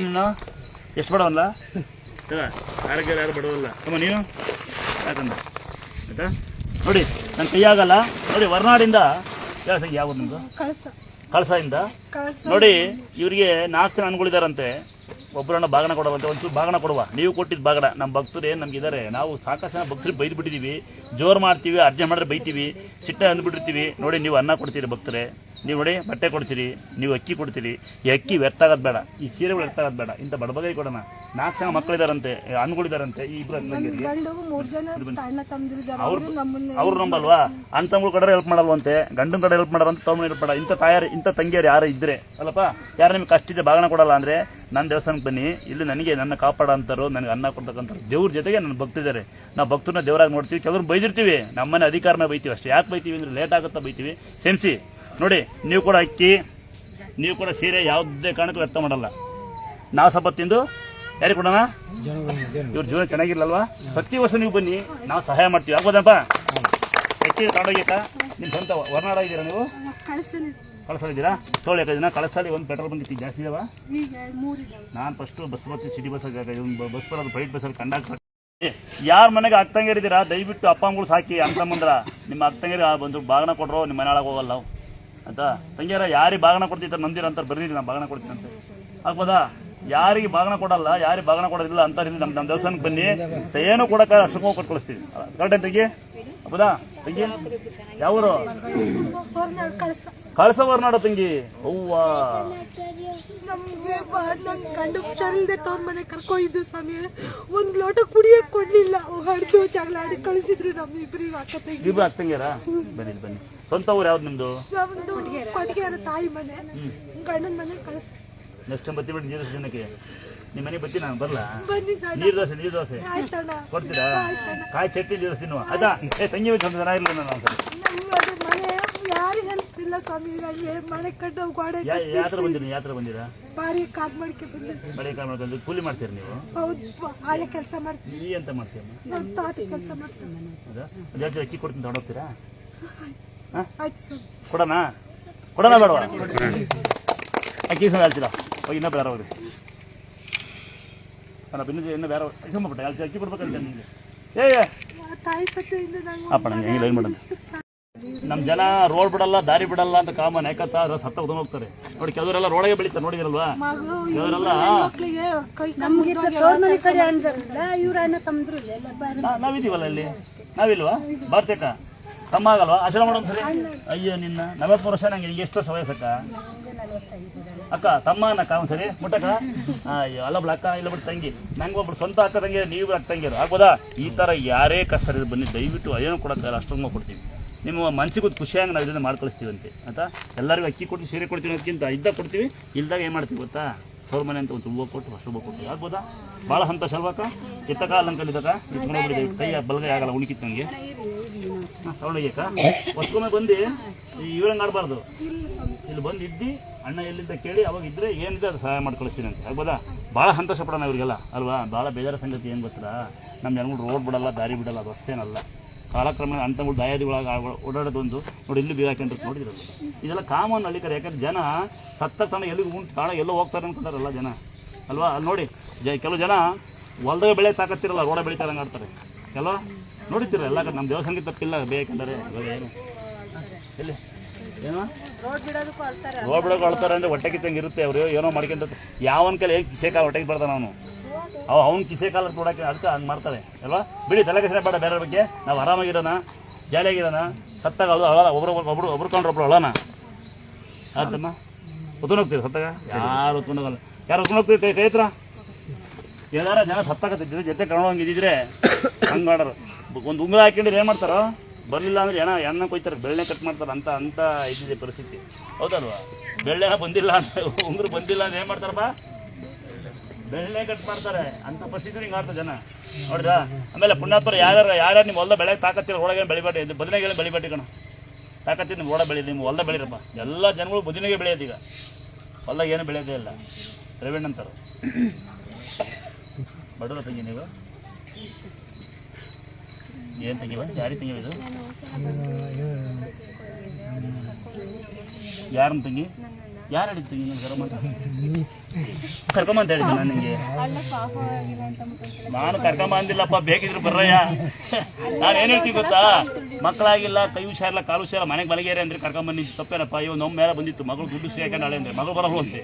ನೀನು ಎಷ್ಟು ಬಡವಲ್ಲ ಆರೋಗ್ಯ ಯಾರು ಬಡವಲ್ಲ ಅಮ್ಮ ನೀನು ಯಾಕಂದ ಆಯ್ತಾ ನೋಡಿ ನನ್ನ ಕೈಯಾಗಲ್ಲ ನೋಡಿ ಹೊರನಾಡಿಂದ ಯಾವುದು ನಿಮ್ಮದು ಕಳಸದಿಂದ ನೋಡಿ ಇವರಿಗೆ 4 ಜನ ಅನ್ಗಳಿದಾರಂತೆ ಒಬ್ಬರನ್ನ ಬಾಗಣ ಕೊಡುವಂತೆ ಒಂಚೂರು ಬಾಗಣ ಕೊಡುವ ನೀವು ಕೊಟ್ಟಿದ್ದು ಬಾಗಣ ನಮ್ಮ ಭಕ್ತರು ಏನು ನಮಗಿದ್ದಾರೆ ನಾವು ಸಾಕಷ್ಟು ಜನ ಭಕ್ತರಿಗೆ ಬೈದು ಬಿಟ್ಟಿದ್ದೀವಿ ಜೋರು ಮಾಡ್ತೀವಿ ಅರ್ಜೆಂಟ್ ಮಾಡಿದ್ರೆ ಬೈತೀವಿ ಸಿಟ್ಟ ಅಂದ್ಬಿಟ್ಟಿರ್ತೀವಿ ನೋಡಿ ನೀವು ಅನ್ನ ಕೊಡ್ತೀರಿ ಭಕ್ತರೆ ನೀವು ನೋಡಿ ಬಟ್ಟೆ ಕೊಡ್ತೀರಿ ನೀವು ಅಕ್ಕಿ ಕೊಡ್ತೀರಿ ಈ ಅಕ್ಕಿ ವ್ಯರ್ಥ ಆಗೋದು ಬೇಡ ಈ ಸೀರೆಗಳು ವ್ಯರ್ಥ ಆಗೋದು ಬೇಡ ಇಂಥ ಬಡಬಗೈ ಕೊಡೋಣ 4 ಜನ ಮಕ್ಕಳಿದಾರಂತೆ ಹಣ್ಣುಗಳಿದಾರಂತೆ ಈ ಇಬ್ಬರು ಅವ್ರು ನಂಬಲ್ವಾ ಅಣ್ಣ ತಮ್ಮಗಳು ಕಡೆ ಹೆಲ್ಪ್ ಮಾಡಲ್ವಂತೆ ಗಂಡನ ಕಡೆ ಹೆಲ್ಪ್ ಮಾಡೋರಂತ ತಮ್ಮ ಹೆಲ್ಪ್ ಮಾಡ ಇಂಥ ತಂಗಿಯರು ಯಾರು ಇದ್ರೆ ಅಲ್ಲಪ್ಪ ಯಾರು ನಿಮ್ಗೆ ಕಷ್ಟ ಇದೆ ಬಾಗಣ ಕೊಡಲ್ಲ ಅಂದರೆ ನನ್ನ ದೇವಸ್ಥಾನಕ್ಕೆ ಬನ್ನಿ ಇಲ್ಲಿ ನನಗೆ ನನ್ನ ಕಾಪಾಡ ಅಂತಾರೋ ನನಗೆ ಅನ್ನ ಕೊಡ್ತಕ್ಕಂಥವ್ರು ದೇವ್ರ ಜೊತೆಗೆ ನನ್ನ ಭಕ್ತಿದ್ದಾರೆ ನಾವು ಭಕ್ತರನ್ನ ದೇವರಾಗಿ ನೋಡ್ತೀವಿ ಕೆಲವ್ರು ಬೈದಿರ್ತೀವಿ ನಮ್ಮನೆ ಅಧಿಕಾರನ ಬೈತೀವಿ ಅಷ್ಟೇ ಯಾಕೆ ಬೈತೀವಿ ಅಂದರೆ ಲೇಟ್ ಆಗುತ್ತಾ ಬೈತೀವಿ ಸೆನ್ಸಿ ನೋಡಿ ನೀವು ಕೂಡ ಅಕ್ಕಿ ನೀವು ಕೂಡ ಸೀರೆ ಯಾವುದೇ ಕಾರಣಕ್ಕೂ ವ್ಯರ್ಥ ಮಾಡಲ್ಲ ನಾವು ಸ್ವಲ್ಪ ತಿಂದು ಯಾರಿಗೆ ಕೊಡೋಣ ಇವ್ರ ಜೀವನ ಚೆನ್ನಾಗಿರ್ಲಲ್ವಾ ಪ್ರತಿ ವರ್ಷ ನೀವು ಬನ್ನಿ ನಾವು ಸಹಾಯ ಮಾಡ್ತೀವಿ ಆಗ್ಬೋದಪ್ಪ ಅಕ್ಕಿ ತಗೊಂಡೋಗಿಕ್ಕ ನಿಮ್ಮ ಸ್ವಂತ ಹೊರನಾಡ ಇದ್ದೀರಾ ನೀವು ಕಳಸಲ್ಲಿದ್ದೀರಾ ತೋಳಿ ದಿನ ಕಳಸಲ್ಲಿ ಒಂದು ಪೆಟ್ರೋಲ್ ಬಂಕ್ ಜಾಸ್ತಿ ಇದಾವ ನಾನು ಫಸ್ಟು ಬಸ್ ಬರ್ತೀವಿ ಸಿಟಿ ಬಸ್ ಬಸ್ ಬರೋದು ಪ್ರೈವೇಟ್ ಬಸ್ಸಲ್ಲಿ ಕಂಡಕ್ಟರ್ ಯಾರ ಮನೆಗೆ ಅಕ್ಕಂಗಿರಿದ್ದೀರಾ ದಯವಿಟ್ಟು ಅಪ್ಪ ಅಮ್ಮಗಳು ಸಾಕಿ ಅಂತಂದ್ರೆ ನಿಮ್ಮ ಅಕ್ಕಂಗಿರಿ ಬಂದು ಬಾಗಣ ಕೊಡ್ರೋ ನಿಮ್ಮ ಮನೆ ಒಳಗೆ ಹೋಗಲ್ಲ ನಾವು ಅಂತ ತಂಗಿಯರ ಯಾರಿಗೆ ಬಾಗಣ ಕೊಡ್ತಿದ್ದಾರೆ ನಂದಿರ ಅಂತ ಬರ್ರಿ ನಾನು ಬಾಗಣ ಕೊಡ್ತೀನಿ ಅಂತ ಆಗ್ಬೋದಾ ಯಾರಿಗೆ ಬಾಗಣ ಕೊಡಲ್ಲ ಯಾರಿಗೆ ಬಾಗಣ ಕೊಡೋದಿಲ್ಲ ಅಂತ ನಮ್ಮ ದೇವಸ್ಥಾನಕ್ಕೆ ಬನ್ನಿ ಏನು ಕೊಡೋಕೆ ಅಷ್ಟು ಕೊಟ್ಟು ಕಳಿಸ್ತೀವಿ ಕರೆಕ್ಟ್ ತಂಗಿ ಹೌದಾ ತಂಗಿ ಯಾವರು ಕಳಸ ಹೊರನಾಡ ತಂಗಿ ಅವ್ವ ನಮ್ಗೆ ನನ್ ಗಂಡ ಹುಷಾರಿಲ್ದೆ ತವ್ರ ಮನೆ ಕರ್ಕೊಯ್ದು ಸ್ವಾಮಿ ಒಂದ್ ಲೋಟ ಕುಡಿಯಕ್ ಕೊಡ್ಲಿಲ್ಲ ಹೊಡೆದು ಜಗಳ ಆಡಿ ಕಳಿಸಿದ್ರು ನಮ್ ಇಬ್ರಿಗೆ ಅಕ್ಕಂಗ್ಯಾರ ಬನ್ನಿ ಬನ್ನಿ ಸ್ವಂತ ಊರು ಯಾವ್ದು ನಿಮ್ದು ನಮ್ದು ಕೊಟ್ಟಿಗೆರ ತಾಯಿ ಮನೆ ಗಂಡನ ಮನೆ ಕಳಿಸ್ ನೆಕ್ಸ್ಟ್ ಟೈಮ್ ಬತ್ತಿ ಬಿಡಿ ನೀರು ಜನಕ್ಕೆ ನಿಮ್ಮ ಮನೆ ಬತ್ತಿ ನಾನು ಬರಲ್ಲ ಬನ್ನಿ ಸರ್ ನೀರು ದೋಸೆ ಆಯ್ತಣ್ಣ ಕೊಡ್ತೀರಾ ಕಾಯಿ ಚಟ್ನಿ ನೀರು ತಿನ್ನುವ ಆಯ್ತಾ ತಂಗಿ ಚೆನ್ನಾಗಿರ್ಲಿಲ್ಲ ನಾನು ನಮ್ಗೆ ಮನೆ ಯಾರು ಹೆಲ್ಪ್ ಇಲ್ಲ ಸ್ವಾಮಿ ನನಗೆ ಮನೆ ಕಟ್ಟು ಗೋಡೆ ಯಾತ್ರ ಬಂದಿರಾ ಬಾರಿ ಕಾದ್ ಮಾಡಿಕೆ ಬಂದಿದ್ದೆ ಬಳಿ ಕಾಲ್ ಮಾಡ್ಕೊಂಡು ಕೂಲಿ ಮಾಡ್ತೀರಿ ನೀವು ಹೌದು ಆಳೆ ಕೆಲಸ ಮಾಡ್ತೀವಿ ಎಂತ ಮಾಡ್ತೀವಿ ನಾನು ತೋಟ ಕೆಲಸ ಮಾಡ್ತೀನಿ ಹೌದಾ ಜಾಸ್ತಿ ಅಕ್ಕಿ ಕೊಡ್ತೀನಿ ತಗೊಂಡೋಗ್ತೀರಾ ಆಯ್ತು ಸರ್ ಕೊಡೋಣ ಬೇಡವಾ ಅಕ್ಕಿ ಸಹ ಹೇಳ್ತೀರಾ ಹೋಗಿ ಇನ್ನೂ ಬೇರೆ ಹೋಗ್ರಿ ಅಣ್ಣ ಇನ್ನೂ ಬೇರೆ ಇಸ್ಕೊಂಬಿಟ್ಟೆ ಅಕ್ಕಿ ಕೊಡ್ಬೇಕಂತ ನಿಮಗೆ ತಾಯಿ ಸತ್ತೆಯಿಂದ ಅಪ್ಪ ನಂಗೆ ಹೆಂಗೆ ಲೈನ್ ಮಾಡೋದು ನಮ್ಮ ಜನ ರೋಡ್ ಬಿಡಲ್ಲ ದಾರಿ ಬಿಡಲ್ಲ ಅಂತ ಕಾಮನ್ ಯಾಕತ್ತ ಸತ್ತ ಉದ್ಕೊಂಡು ಹೋಗ್ತಾರೆ ನೋಡಿ ಕೆಲವರೆಲ್ಲ ರೋಡಾಗೆ ಬೆಳೀತಾರೆ ನೋಡಿದಿರಲ್ವಾ ಕೆಲವರೆಲ್ಲ ನಾವಿದೀವಲ್ಲ ಇಲ್ಲಿ ನಾವಿಲ್ವಾ ಬಾರ್ತೇಕ ತಮ್ಮ ಆಗಲ್ವಾ ಆಶ್ರಮ ಮಾಡೋದು ಸರಿ ಅಯ್ಯೋ ನಿನ್ನ 43 ವರ್ಷ ನಂಗೆ ಎಷ್ಟು ವರ್ಷ ವಯಸ್ಸಕ್ಕ ಅಕ್ಕ ತಮ್ಮ ಅನ್ನಕ್ಕ ಅವ್ನು ಸರಿ ಮುಟ್ಟಕ್ಕ ಅಯ್ಯೋ ಅಲ್ಲ ಬಿಡ ಅಕ್ಕ ಇಲ್ಲ ಬಿಟ್ಟು ತಂಗಿ ನಂಗೆ ಒಬ್ರು ಸ್ವಂತ ಅಕ್ಕ ತಂಗಿ ನೀವು ಅಕ್ಕ ತಂಗಿಯರು ಆಗ್ಬೋದಾ ಈ ಥರ ಯಾರೇ ಕಷ್ಟ ಬನ್ನಿ ದಯವಿಟ್ಟು ಅದೇನು ಕೊಡೋಕ್ಕಲ್ಲ ಅಷ್ಟೊಂದು ಕೊಡ್ತೀವಿ ನಿಮ್ಮ ಮನಸ್ಸಿಗೆ ಖುಷಿಯಾಗಿ ನಾವು ಇದನ್ನು ಮಾಡ್ಕಳಿಸ್ತೀವಂತೆ ಆಯ್ತಾ ಎಲ್ಲರಿಗೂ ಅಕ್ಕಿ ಕೊಟ್ಟು ಸೀರೆ ಕೊಡ್ತೀವಿ ಅದಕ್ಕಿಂತ ಇದ್ದಾಗ ಕೊಡ್ತೀವಿ ಇಲ್ದಾಗ ಏನು ಮಾಡ್ತೀವಿ ಗೊತ್ತಾ ತವ್ರ ಮನೆ ಅಂತ ಒಂದು ಹೂವು ಕೊಟ್ಟು ಅಷ್ಟು ಹೂವು ಕೊಡ್ತೀವಿ ಆಗ್ಬೋದಾ ಭಾಳ ಹಂತ ಶಲ್ವಾಕ ಎತ್ತಕ ಅಲ್ಲಂಕಲ್ಲಿದ್ದಾಗ ಇಟ್ಕೊಂಡೋಗ್ಬಿಟ್ಟಿದ್ದೀವಿ ಕೈ ಬಲಗೈ ಆಗಲ್ಲ ಉಣಿಕಿತ್ತು ನನಗೆ ತಗೊಂಡೋಗ್ಯಕ್ಕ ಹೊಸ್ಕೊಮ್ಮೆ ಬಂದು ಇವ್ರಂಗೆ ಆಡಬಾರ್ದು ಇಲ್ಲಿ ಬಂದು ಇದ್ದು ಅಣ್ಣ ಎಲ್ಲಿಂದ ಕೇಳಿ ಅವಾಗ ಇದ್ದರೆ ಏನಿದೆ ಅದು ಸಹಾಯ ಮಾಡಿ ಕಳಿಸ್ತೀನಿ ಅಂತ ಆಗ್ಬೋದಾ ಭಾಳ ಸಂತೋಷ ಪಡೋಣ ಇವ್ರಿಗೆಲ್ಲ ಅಲ್ವಾ ಭಾಳ ಬೇಜಾರ ಸಂಗತಿ ಏನು ಗೊತ್ತಾ ನಮ್ಮ ಜನಗಳು ರೋಡ್ ಬಿಡಲ್ಲ ದಾರಿ ಬಿಡಲ್ಲ ಅದು ಅಷ್ಟೇನಲ್ಲ ಕಾಲಕ್ರಮೇಣ ಅಂಟಗಳು ದಾಯಾದಿಗಳಾಗಿ ಓಡಾಡೋದೊಂದು ನೋಡಿ ಇಲ್ಲಿ ಬೀಳಾಕೊಂಡ್ರೆ ನೋಡಿದ್ರಲ್ಲ ಇದೆಲ್ಲ ಕಾಮನ್ ಹಳ್ಳಿಕರ ಯಾಕಂದ್ರೆ ಜನ ಸತ್ತ ತಾಣ ಎಲ್ಲಿಗೆ ಉಂಟು ತಾಣ ಎಲ್ಲೋ ಹೋಗ್ತಾರೆ ಅನ್ಕೊಂತಾರಲ್ಲ ಜನ ಅಲ್ವಾ ಅಲ್ಲಿ ನೋಡಿ ಕೆಲವು ಜನ ಹೊಲ್ದಾಗ ಬೆಳೆ ತಾಕತ್ತಿರಲ್ಲ ರೋಡ ಬೆಳಿತಾರಂಗೆ ಆಡ್ತಾರೆ ಕೆಲವು ನೋಡಿದ್ದೀರ ಎಲ್ಲ ಕಡೆ ನಮ್ಮ ದೇವಸ್ಥಾನಕ್ಕೆ ತಪ್ಪಿಲ್ಲ ಬೇಕಂದರೆ ಏನು ಎಲ್ಲಿ ಏನೋ ರೋಡ್ ಬಿಡೋಕೆ ಅಳ್ತಾರೆ ಅಂದರೆ ಹೊಟ್ಟೆ ಕಿತ್ತಂಗೆ ಇರುತ್ತೆ ಅವರು ಏನೋ ಮಾಡ್ಕೊಂತ ಯಾವನ ಕೈಲಿ ಹೇಗೆ ಕಿಸೆ ಕಾಲ ಹೊಟ್ಟೆಗೆ ಬರ್ತಾನೆ ಅವನು ಅವ್ನು ಕಿಸೆ ಕಾಲ ಕೊಡೋಕೆ ಅದಕ್ಕೆ ಹಂಗೆ ಮಾಡ್ತಾರೆ ಅಲ್ವಾ ಬಿಡಿ ತಲೆ ಕೆಸರೆ ಬೇಡ ಬೇರೆ ಬಗ್ಗೆ ನಾವು ಆರಾಮಾಗಿರೋಣ ಜಾಲಿಯಾಗಿರೋಣ ಸತ್ತಾಗ ಅದು ಅಳಲ್ಲ ಒಬ್ರು ಕೊಂಡ್ರೊಬ್ರು ಅಳೋಣ ಆಯ್ತಮ್ಮ ಹೊತ್ಕೊಂಡು ಹೋಗ್ತೀವಿ ಸತ್ತಾಗ ಯಾರು ಹೊತ್ಕೊಂಡು ಹೋಗಲ್ಲ ಯಾರು ಹೊತ್ಕೊಂಡು ಹೋಗ್ತೀವಿ ಕೈ ಹತ್ರ ಏನಾರ ಜನ ಸತ್ತಾಗತ್ತಿದ್ರು ಜೊತೆ ಕರ್ಕೊಂಡೋಗಿದ್ದಿದ್ರೆ ಹಂಗೆ ಮಾಡೋರು ಒಂದು ಉಂಗುರ ಹಾಕೊಂಡಿದ್ರೆ ಏನು ಮಾಡ್ತಾರೋ ಬರಲಿಲ್ಲ ಅಂದರೆ ಎಣ್ಣ ಕೊಯ್ತಾರೆ ಬೆಳ್ಳೆ ಕಟ್ ಮಾಡ್ತಾರೆ ಅಂತ ಇದ್ದಿದೆ ಪರಿಸ್ಥಿತಿ ಹೌದಲ್ವಾ ಬೆಳ್ಳೆನ ಬಂದಿಲ್ಲ ಅಂತ ಉಂಗುರು ಬಂದಿಲ್ಲ ಅಂದ್ರೆ ಏನು ಮಾಡ್ತಾರಪ್ಪ ಬೆಳ್ಳೆ ಕಟ್ ಮಾಡ್ತಾರೆ ಅಂತ ಪರಿಸ್ಥಿತಿ ಹಿಂಗೆ ಆಡ್ತಾರೆ ಜನ ನೋಡಿದ್ರಾ ಆಮೇಲೆ ಪುಣ್ಯಾತ್ಮರು ಯಾರ್ಯಾರು ನಿಮ್ಮ ಹೊಲ್ದ ಬೆಳೆ ತಾಕತ್ತಿರ ಒಳಗೆ ಬೆಳಿಬೇಡಿ ಬದನೆಗೆ ಬೆಳಿಬೇಡಿ ಕಣ ತಾಕತ್ತಿ ನಿಮ್ಮ ಓಡ ಬೆಳಿ ನಿಮ್ಮ ಹೊಲ್ದ ಬೆಳಿರಪ್ಪ ಎಲ್ಲ ಜನಗಳು ಬದನೆಗೆ ಬೆಳೆಯೋದು ಈಗ ಹೊಲ್ದಾಗ ಏನು ಬೆಳೆಯೋದೇ ಇಲ್ಲ ರೇವಣ್ಣ ಅಂತಾರೆ ಬಡವರ ತಂಗಿ ನೀವು ಏನು ತೆಗಿವ ಯಾರಿಗೆ ತೆಗಿವ ಇದು ಯಾರನ್ನ ತಂಗಿ ಯಾರು ಹೇಳಿದ್ದು ನೀನು ಕರ್ಕೊಂಬ ಅಂತ ಹೇಳಿದ್ದೆ ನಾನು ನಿಂಗೆ? ನಾನು ಕರ್ಕೊಂಬ ಅಂದಿಲ್ಲಪ್ಪ, ಬೇಕಿದ್ರು ಬರ್ರಯ್ಯ. ನಾನು ಏನು ಹೇಳ್ತೀವಿ ಗೊತ್ತಾ, ಮಕ್ಕಳಾಗಿಲ್ಲ, ಕೈ ಹುಷಾರಿಲ್ಲ, ಕಾಲು ಹುಷಾರಿಲ್ಲ, ಮನೆಗೆ ಮಲಗೇರಿ ಅಂದ್ರೆ ಕರ್ಕೊಂಬಂದು ತಪ್ಪೇನಪ್ಪ. ಇವಾಗ ನಮ್ಮ ಮೇಲೆ ಬಂದಿತ್ತು, ಮಗಳು ದುಡ್ಡು ಸಿಗಾಕ ನಾಳೆ ಅಂದ್ರೆ ಮಗಳು ಬರಲ್ಲ ಅಂತೆ.